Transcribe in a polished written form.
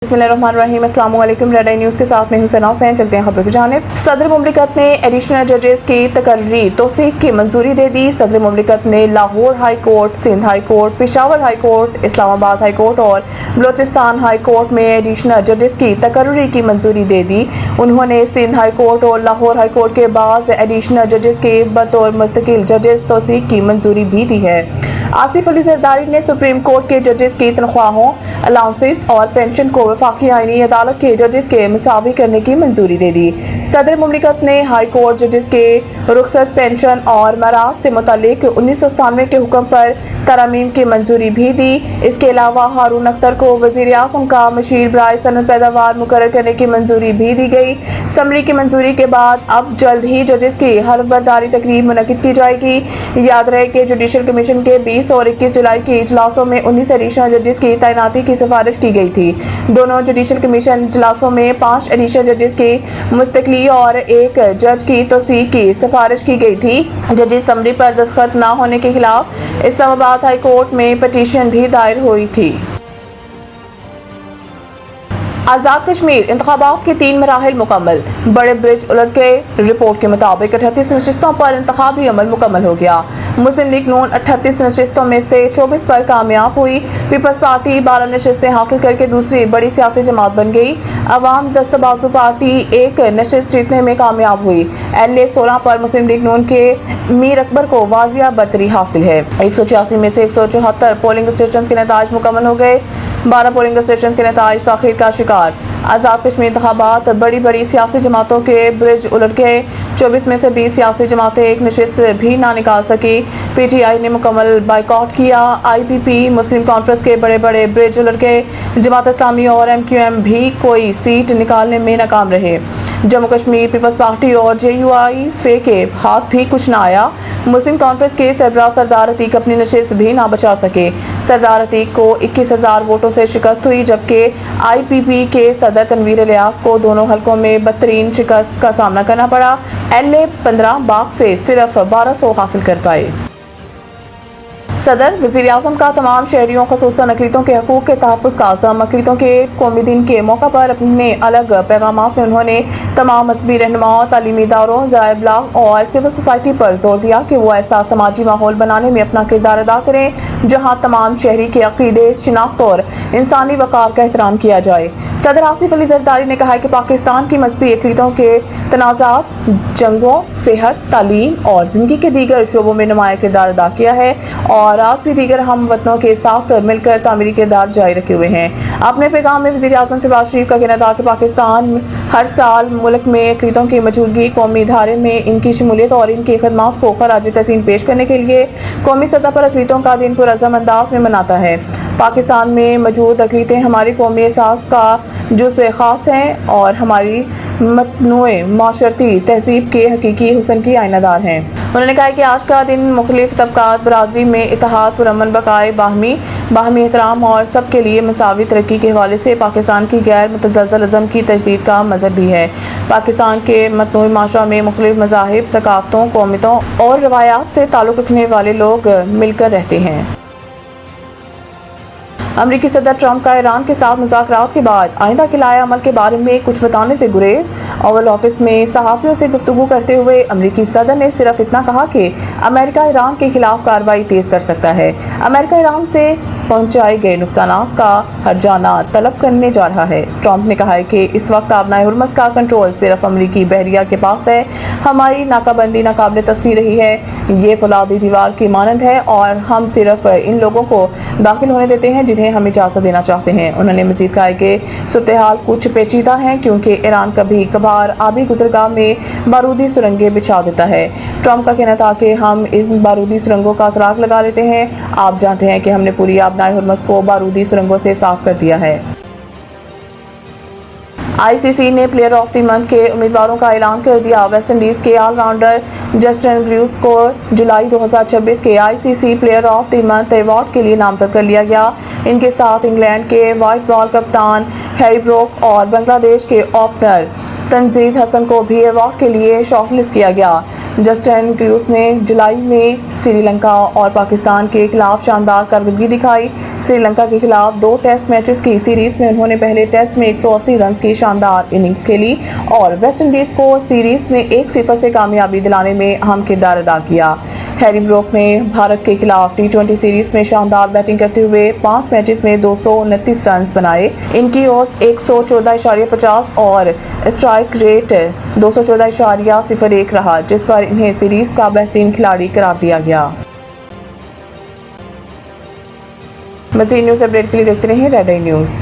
बिस्मिल्लाहिर्रहमानिर्रहीम। अस्सलाम वालेकुम। रेड आई न्यूज़ के साथ मैं हूं सना हुसैन। चलते हैं खबरों की जानिब। सदर मुमलिकत ने एडिशनल जजेस की तकर्री तौसीक की मंजूरी दे दी। सदर मुमलिकत ने Lahore high court, Sindh high court, Peshawar high court, Islamabad high court और बलोचिस्तान हाई कोर्ट में एडिशनल जजेस की तकर्री की मंजूरी दे दी। उन्होंने सिंध हाई कोर्ट और लाहौर हाई कोर्ट के बाद एडिशनल जजेस के बतौर मुस्तकिल जजेस तौसीक की मंजूरी भी दी है। आसिफ अली जरदारी ने सुप्रीम कोर्ट के जजेस की तनख्वाहों, अलाउंसेस और पेंशन को वफाकी आईनी अदालत के जजेस के मुसावी करने की मंजूरी दे दी। सदर मुमलिकत ने हाई कोर्ट जजेस के रुखसत, पेंशन और मराद से मुतालिक 1997 के हुक्म पर तरामीम की मंजूरी भी दी। इसके अलावा हारून अख्तर को वजीर आज़म का मशीर बराए सनद पैदावार मुकर्रर करने की मंजूरी भी दी गई। असम्बली की मंजूरी के बाद अब जल्द ही जजेस की हल्फ बर्दारी तकरीब मुनक्किद की जाएगी। याद रहे कि जुडिशल कमीशन के 20 और 21 जुलाई के इजलासों में 19 एडिशनल जजेस की तैनाती की सिफारिश की गई थी। दोनों जुडिशल कमीशन इजलासों में 5 एडिशनल जजेस की मुस्तकली और 1 जज की तौसीक की सिफारिश की गई थी। जजेस असम्बली पर दस्तखत न होने के खिलाफ इस्लामाबाद हाई कोर्ट में पटिशन भी दायर हुई थी। आज़ाद कश्मीर इंतखाबात के 3 मराहिल मुकम्मल। बड़े ब्रिज उलट गए। रिपोर्ट के मुताबिक 38 नशिस्तों पर इंतखाबी अमल मुकम्मल हो गया। मुस्लिम लीग नून 38 नशिस्तों में से 24 पर कामयाब हुई। पीपल्स पार्टी 12 नशिस्तें हासिल करके दूसरी बड़ी सियासी जमात बन गई। अवाम दस्तबाजू पार्टी 1 नशिस्त जीतने में कामयाब हुई। LA 16 पर मुस्लिम लीग नून के मीर अकबर को वाजिया बरतरी हासिल है। 186 में से 174 पोलिंग स्टेशन के नताज मुकम्मल हो गए। 12 पोलिंग स्टेशन के नताज ताखीर का शिकार। आज़ाद कश्मीर इंतखाबात बड़ी सियासी जमातों के ब्रिज उलट गए। 24 में से 20 सियासी जमातें एक नशिस्त भी ना निकाल सकी। PTI ने मुकम्मल बाइकआउट किया। IPP मुस्लिम कॉन्फ्रेंस के बड़े ब्रिज उलट गए। जमात इस्लामी और MQM भी कोई सीट निकालने में नाकाम रहे। जम्मू कश्मीर पीपल्स पार्टी और JUI फे के हाथ भी कुछ ना आया। मुस्लिम कॉन्फ्रेंस के सरबराह सरदार अतीक अपनी नशिस्त भी ना बचा सके। सरदार अतीक को 21,000 वोटों से शिकस्त हुई, जबकि IPP के सदर तनवीर इलियास को दोनों हलकों में बदतरीन शिकस्त का सामना करना पड़ा। LA 15 बाग से सिर्फ 1200 हासिल कर पाए। सदर वज़ीर आज़म का तमाम शहरियों ख़ुसूसन अक़लियतों के हकूक़ के तहफ़्फ़ुज़ का अज़्म। अक़लियतों के कौमी दिन के मौका पर अपने अलग पैगामात में उन्होंने तमाम मज़हबी रहनुमाओं, तालीमी इदारों, ज़राए इब्लाग़ और सिविल सोसाइटी पर जोर दिया कि वो ऐसा समाजी माहौल बनाने में अपना किरदार अदा करें जहाँ तमाम शहरी के अक़ीदे, शिनाख्त और इंसानी वक़ार का एहतराम किया जाए। सदर आसिफ अली जरदारी ने कहा है कि पाकिस्तान की मज़हबी अक़लियतों के तनाज़ात, जंगों, सेहत, तालीम और ज़िंदगी के दीगर शोबों में नुमाया किरदार अदा किया है और आज भी दीगर हम वतनों के साथ मिलकर तामीरी किरदार जारी रखे हुए हैं। अपने पैगाम में वज़ीर आज़म शहबाज शरीफ का कहना था कि पाकिस्तान हर साल मुल्क में अक़लियतों की मौजूदगी, कौमी इदारे में इनकी शमूलियत और इनकी खदमात को खराज तहसीन पेश करने के लिए कौमी सतह पर अक़लियतों का दिन पुरअज़म अंदाज में मनाता है। पाकिस्तान में मौजूद अक़लियतें हमारी कौमी एहसास का जुज़ ख़ास हैं और हमारी मतनूए माशरती तहज़ीब के हकीकी हुस्न की आइनादार हैं। उन्होंने कहा कि आज का दिन मुख्तलिफ तबक़ात बरादरी में इत्तेहाद, पुरअमन, बक़ाए, बाहमी एहतराम और सब के लिए मसावी तरक्की के हवाले से पाकिस्तान की गैर मुतज़लज़ल अज़म की तजदीद का मज़हर भी है। पाकिस्तान के मतनूए माशरा में मुख्तलिफ मज़ाहिब, सकाफ़तों, कौमियतों और रवायात से ताल्लुक़ रखने वाले लोग मिलकर रहते हैं। अमरीकी सदर ट्रंप का ईरान के साथ मुज़ाकरात के बाद आइंदा के लाए अमल के बारे में कुछ बताने से गुरेज। ओवल ऑफिस में सहाफ़ियों से गुफ्तगू करते हुए अमरीकी सदर ने सिर्फ इतना कहा कि अमेरिका ईरान के खिलाफ कार्रवाई तेज़ कर सकता है। अमेरिका ईरान से पहुंचाए गए नुकसान का हर्जाना तलब करने जा रहा है। ट्रंप ने कहा है कि इस वक्त आबनाए हुर्मुज़ का कंट्रोल सिर्फ अमरीकी बहरिया के पास है। हमारी नाकाबंदी नाकाबिले तस्वीर रही है। ये फौलादी दीवार की मानंद है और हम सिर्फ इन लोगों को दाखिल होने देते हैं जिन्हें हम इजाज़त देना चाहते हैं। उन्होंने मज़ीद कहा कि सूरत हाल कुछ पेचीदा है क्योंकि ईरान कभी कभार आबी गुज़रगाह में बारूदी सुरंगें बिछा देता है। ट्रंप का कहना था कि हम इन बारूदी सुरंगों का सुराग लगा लेते हैं। आप जानते हैं कि हमने पूरी आबनाए हुर्मुज़ को बारूदी सुरंगों से साफ कर दिया है। ICC ने प्लेयर ऑफ द मंथ के उम्मीदवारों का ऐलान कर दिया। वेस्ट इंडीज़ के ऑलराउंडर जस्टिन ब्रूस को जुलाई 2026 के ICC player of the month award के लिए नामजद कर लिया गया। इनके साथ इंग्लैंड के वाइट बॉल कप्तान हैरी ब्रोक और बांग्लादेश के ओपनर तंजीद हसन को भी अवार्ड के लिए शॉर्टलिस्ट किया गया। जस्टिन ब्रूस ने जुलाई में श्रीलंका और पाकिस्तान के खिलाफ शानदार कारकर्दगी दिखाई। श्रीलंका के खिलाफ 2 टेस्ट मैचेस की सीरीज में उन्होंने पहले टेस्ट में 180 रन की शानदार इनिंग्स खेली और वेस्ट इंडीज को सीरीज में 1-0 से कामयाबी दिलाने में अहम किरदार अदा किया। हैरी ब्रूक ने भारत के खिलाफ T20 सीरीज में शानदार बैटिंग करते हुए 5 मैचेस में 229 रन बनाए। इनकी औसत 114.50 और स्ट्राइक रेट 214.01 रहा, जिस पर इन्हें सीरीज का बेहतरीन खिलाड़ी करार दिया गया। मज़ीद न्यूज़ अपडेट के लिए देखते रहें रेड आई न्यूज़।